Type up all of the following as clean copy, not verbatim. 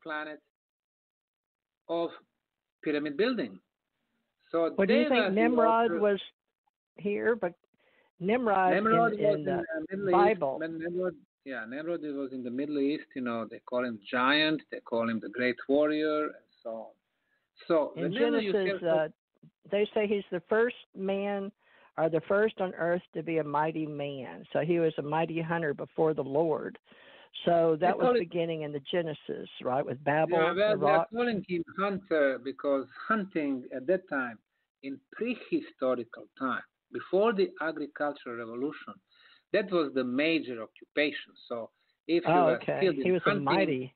planet of pyramid building. So Well, do you they think were the Nimrod author. was here? But Nimrod Nimrod was in in the the Middle East. Bible. Nimrod was in the Middle East. They call him giant. They call him the great warrior, and so on. So In whenever you Genesis, have they say he's the first man or the first on earth to be a mighty man. So he was a mighty hunter before the Lord. So they that was call it, beginning in the Genesis, right, with yeah, Babel, the well, they are rock. calling him hunter because hunting at that time, in prehistorical time, before the agricultural revolution, that was the major occupation. So if you Oh, were skilled okay. He in was a hunting, mighty,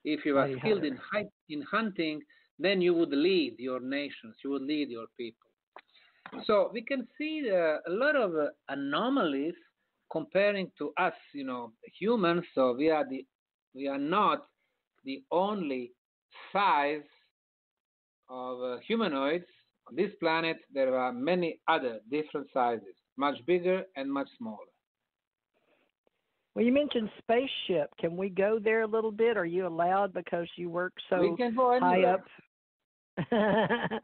if you were mighty skilled hunter. in hunting, then you would lead your nations, you would lead your people. So we can see a lot of anomalies comparing to us, humans. So we are not the only size of humanoids on this planet. There are many other different sizes, much bigger and much smaller. Well, you mentioned spaceship. Can we go there a little bit? Are you allowed because you work We so can go high anywhere. up?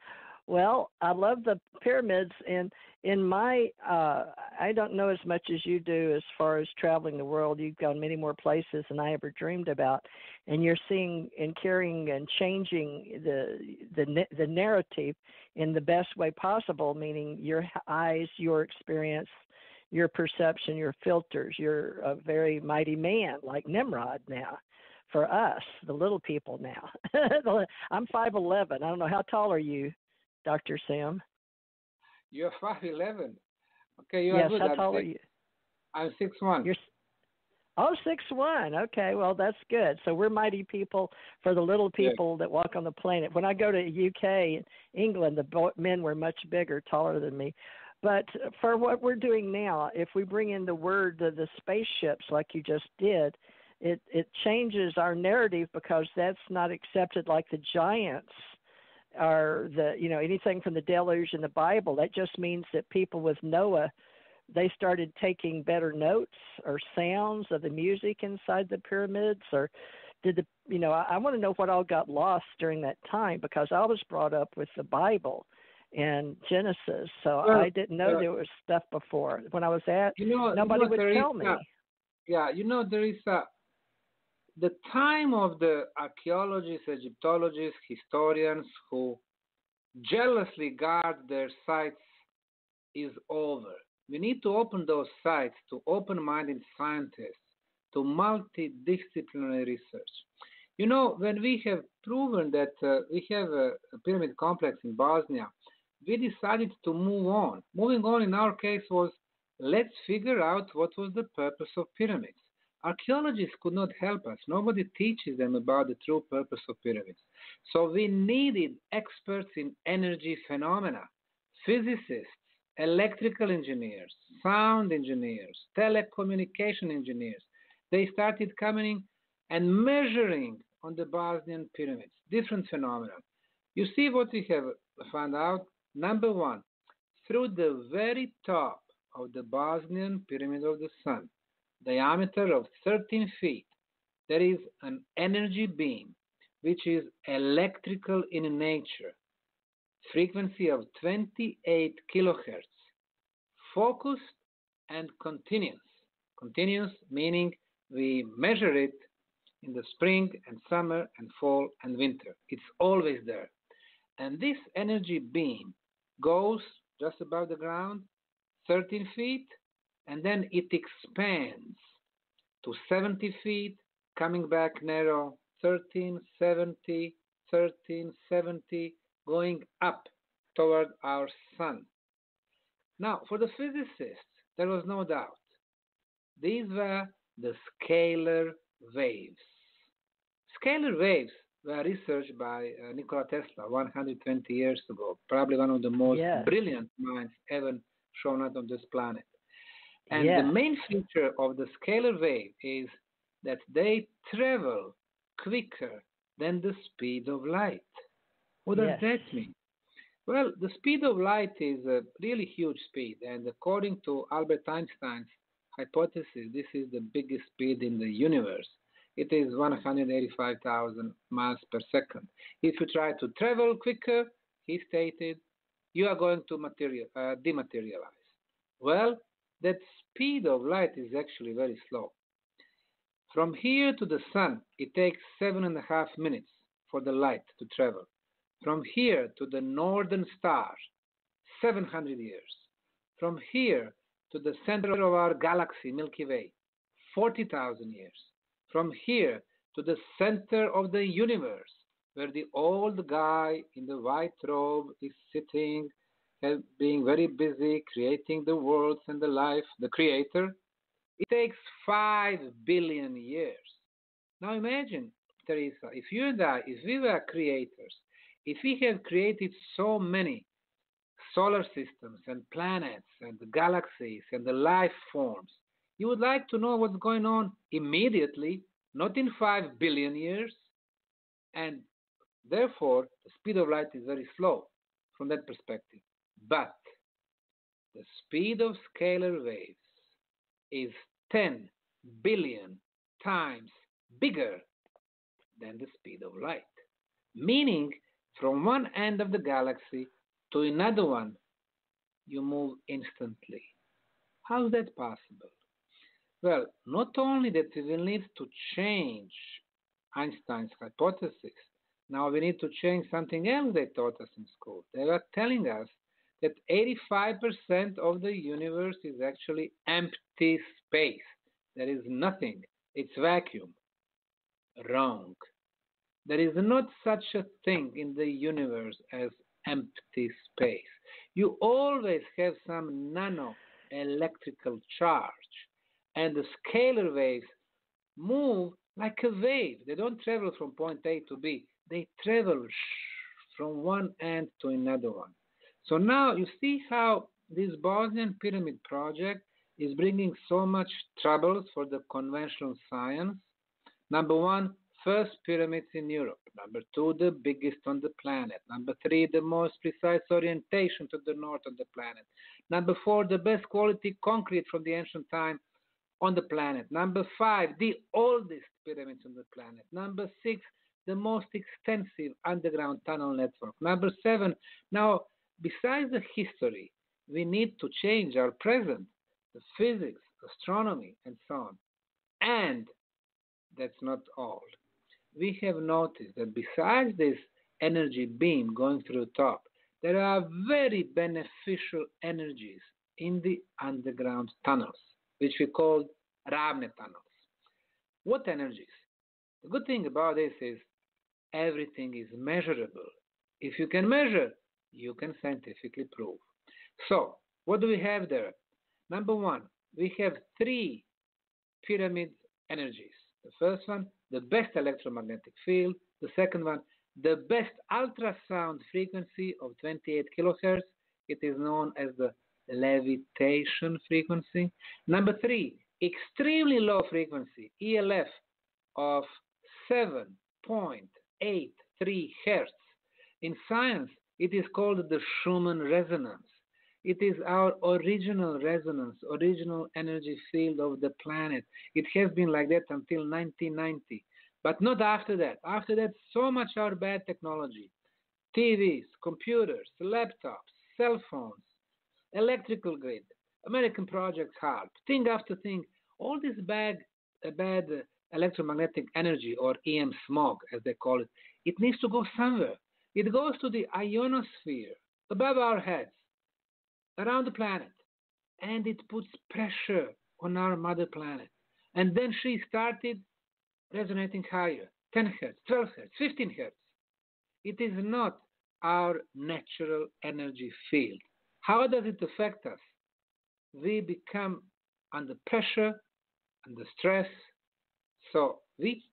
Well, I love the pyramids, and in my, I don't know as much as you do as far as traveling the world. You've gone many more places than I ever dreamed about, and you're seeing and carrying and changing the narrative in the best way possible. Meaning your eyes, your experience, your perception, your filters. You're a very mighty man, like Nimrod now. For us, the little people now. I'm 5'11". I don't know, how tall are you, Dr. Sam? You're 5'11". Okay, you are Yes, good. how tall are you? I'm 6'1". You're 6'1". Okay, well that's good. So we're mighty people for the little Yeah. people that walk on the planet. When I go to UK, England, the men were much bigger, taller than me. But for what we're doing now, if we bring in the word, the spaceships, like you just did, it changes our narrative because that's not accepted like the giants or anything from the deluge in the Bible. That just means that people with Noah, they started taking better notes or sounds of the music inside the pyramids, or I want to know what all got lost during that time, because I was brought up with the Bible and Genesis, so Well, I didn't know there was stuff before. When I was nobody would there is tell me. there is the time of the archaeologists, Egyptologists, historians who jealously guard their sites is over. We need to open those sites to open-minded scientists, to multidisciplinary research. When we have proven that we have a pyramid complex in Bosnia, we decided to move on. Moving on in our case was, let's figure out what was the purpose of pyramids. Archaeologists could not help us. Nobody teaches them about the true purpose of pyramids. So we needed experts in energy phenomena, physicists, electrical engineers, sound engineers, telecommunication engineers. They started coming and measuring on the Bosnian pyramids, different phenomena. You see what we have found out? Number one, through the very top of the Bosnian Pyramid of the Sun, diameter of 13 feet, there is an energy beam which is electrical in nature, frequency of 28 kilohertz, focused and continuous. Continuous meaning we measure it in the spring and summer and fall and winter. It's always there. And this energy beam goes just above the ground, 13 feet, and then it expands to 70 feet, coming back narrow, 13, 70, 13, 70, going up toward our sun. Now, for the physicists, there was no doubt. These were the scalar waves. Scalar waves were researched by Nikola Tesla 120 years ago, probably one of the most brilliant minds ever shown up on this planet. And the main feature of the scalar wave is that they travel quicker than the speed of light. What does that mean? Well, the speed of light is a really huge speed, and according to Albert Einstein's hypothesis, this is the biggest speed in the universe. it is 185,000 miles per second. If you try to travel quicker, he stated, you are going to dematerialize. Well, that speed of light is actually very slow. From here to the sun, it takes 7.5 minutes for the light to travel. From here to the northern star, 700 years. From here to the center of our galaxy, Milky Way, 40,000 years. From here to the center of the universe, where the old guy in the white robe is sitting, being very busy creating the worlds and the life, the creator, it takes 5 billion years. Now imagine, Teresa, if you and I, if we were creators, if we have created so many solar systems and planets and the galaxies and the life forms, you would like to know what's going on immediately, not in 5 billion years. And therefore, the speed of light is very slow from that perspective. But the speed of scalar waves is 10 billion times bigger than the speed of light. Meaning, from one end of the galaxy to another one, you move instantly. How is that possible? Well, not only that we will need to change Einstein's hypothesis, now we need to change something else they taught us in school. They were telling us that 85% of the universe is actually empty space. There is nothing. It's vacuum. Wrong. There is not such a thing in the universe as empty space. You always have some nano electrical charge, and the scalar waves move like a wave. They don't travel from point A to B, they travel from one end to another one. So now you see how this Bosnian Pyramid project is bringing so much troubles for the conventional science. Number one, first pyramids in Europe. Number two, the biggest on the planet. Number three, the most precise orientation to the north of the planet. Number four, the best quality concrete from the ancient time on the planet. Number five, the oldest pyramids on the planet. Number six, the most extensive underground tunnel network. Number seven, now, besides the history, we need to change our present, the physics, astronomy, and so on. And that's not all. We have noticed that besides this energy beam going through the top, there are very beneficial energies in the underground tunnels, which we call Ravne tunnels. What energies? The good thing about this is everything is measurable. If you can measure, you can scientifically prove. So, what do we have there? Number one, we have three pyramid energies. The first one, the best electromagnetic field. The second one, the best ultrasound frequency of 28 kilohertz. It is known as the levitation frequency. Number three, extremely low frequency, ELF, of 7.83 hertz. In science, it is called the Schumann resonance. It is our original resonance, original energy field of the planet. It has been like that until 1990, but not after that. After that, so much our bad technology, TVs, computers, laptops, cell phones, electrical grid, American Project HARP, thing after thing, all this bad electromagnetic energy, or EM smog, as they call it, it needs to go somewhere. It goes to the ionosphere, above our heads, around the planet, and it puts pressure on our mother planet. And then she started resonating higher, 10 hertz, 12 hertz, 15 hertz. It is not our natural energy field. How does it affect us? We become under pressure, under stress. So we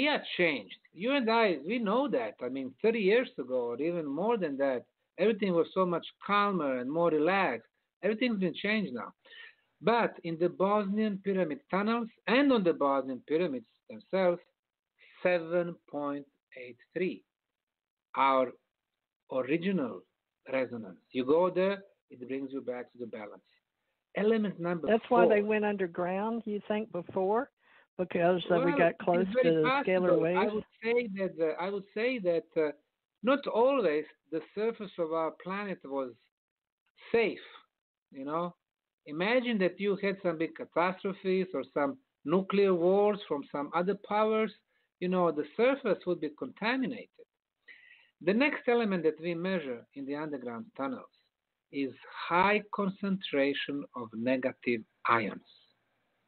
are changed. You and I, we know that. I mean, 30 years ago, or even more than that, everything was so much calmer and more relaxed. Everything's been changed now. But in the Bosnian pyramid tunnels and on the Bosnian pyramids themselves, 7.83, our original resonance. You go there, it brings you back to the balance. Element number That's four. why they went underground, you think, before? because we Well, got it close is very to the scalar possible. waves? I would say that not always the surface of our planet was safe. You know, imagine that you had some big catastrophes or some nuclear wars from some other powers. The surface would be contaminated. The next element that we measure in the underground tunnels is high concentration of negative ions.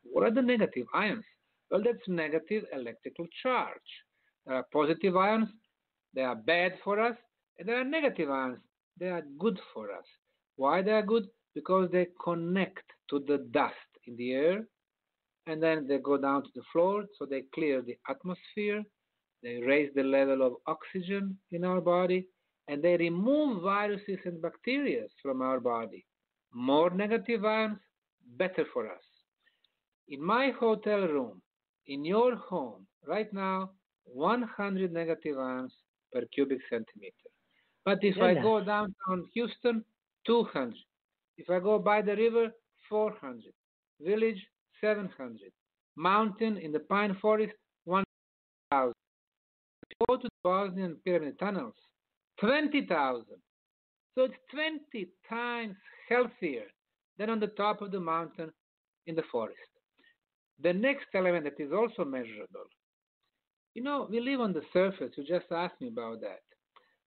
What are the negative ions? Well, that's negative electrical charge. There are positive ions, they are bad for us, and there are negative ions, they are good for us. Why they are good? Because they connect to the dust in the air and then they go down to the floor, so they clear the atmosphere, they raise the level of oxygen in our body, and they remove viruses and bacteria from our body. More negative ions, better for us. In my hotel room, in your home, right now, 100 negative ions per cubic centimeter. But if I Goodness. go downtown Houston, 200. If I go by the river, 400. Village, 700. Mountain in the pine forest, 1,000. Go to the Bosnian pyramid tunnels, 20,000. So it's 20 times healthier than on the top of the mountain in the forest. The next element that is also measurable. We live on the surface. You just asked me about that.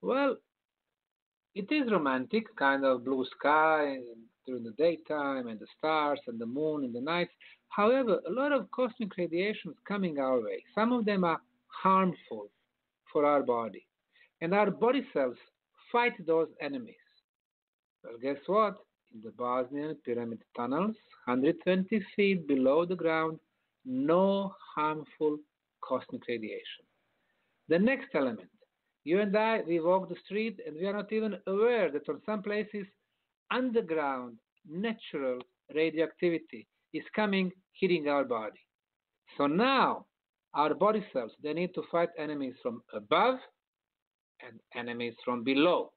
Well, it is romantic, kind of blue sky during the daytime and the stars and the moon in the night. However, a lot of cosmic radiation is coming our way. Some of them are harmful for our body. And our body cells fight those enemies. Well, guess what? In the Bosnian pyramid tunnels, 120 feet below the ground, no harmful cosmic radiation. The next element. You and I, we walk the street and we are not even aware that on some places, underground, natural radioactivity is coming, hitting our body. So now, our body cells, they need to fight enemies from above and enemies from below.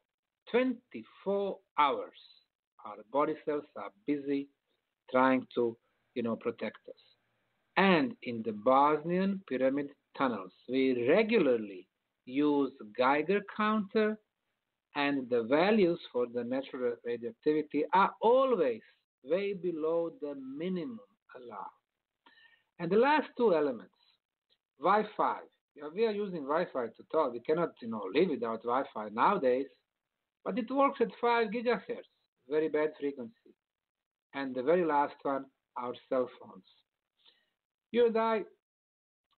24 hours, our body cells are busy trying to, protect us. And in the Bosnian pyramid tunnels, we regularly use Geiger counter, and the values for the natural radioactivity are always way below the minimum allowed. And the last two elements, Wi-Fi. We are using Wi-Fi to talk. We cannot, live without Wi-Fi nowadays, but it works at 5 gigahertz, very bad frequency. And the very last one, our cell phones. You and I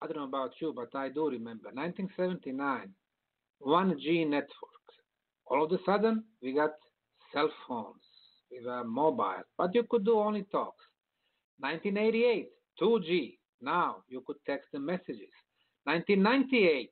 don't know about you, but I do remember 1979, 1G network. All of a sudden, we got cell phones. We were mobile, but you could do only talks. 1988, 2G. Now you could text the messages. 1998,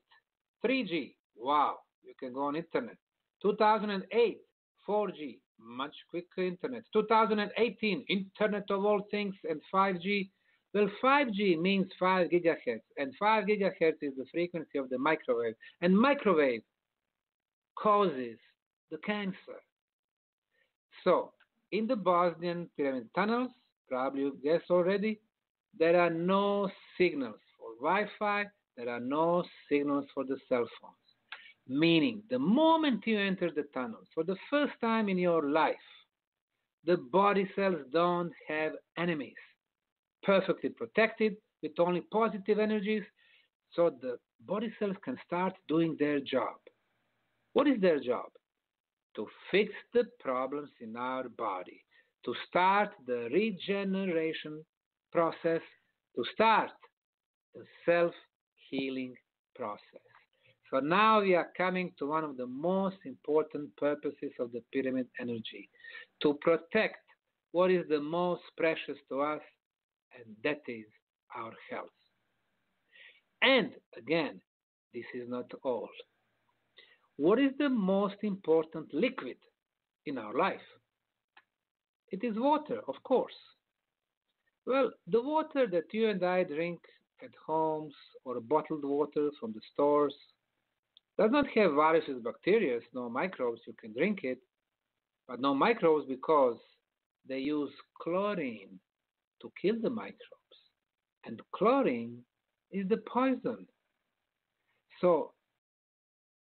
3G. Wow, you can go on internet. 2008, 4G, much quicker internet. 2018, Internet of All Things and 5G. Well, 5G means 5 gigahertz, and 5 gigahertz is the frequency of the microwave, and microwave causes the cancer. So, in the Bosnian pyramid tunnels, probably you guessed already, there are no signals for Wi-Fi, there are no signals for the cell phones. Meaning, the moment you enter the tunnels for the first time in your life, the body cells don't have enemies. Perfectly protected with only positive energies, so the body cells can start doing their job. What is their job? To fix the problems in our body, to start the regeneration process, to start the self-healing process. So now we are coming to one of the most important purposes of the pyramid energy, to protect what is the most precious to us, and that is our health. And again, this is not all. What is the most important liquid in our life? It is water, of course. Well, the water that you and I drink at homes or bottled water from the stores does not have viruses, bacteria, no microbes. You can drink it, but no microbes because they use chlorine to kill the microbes. and chlorine is the poison. So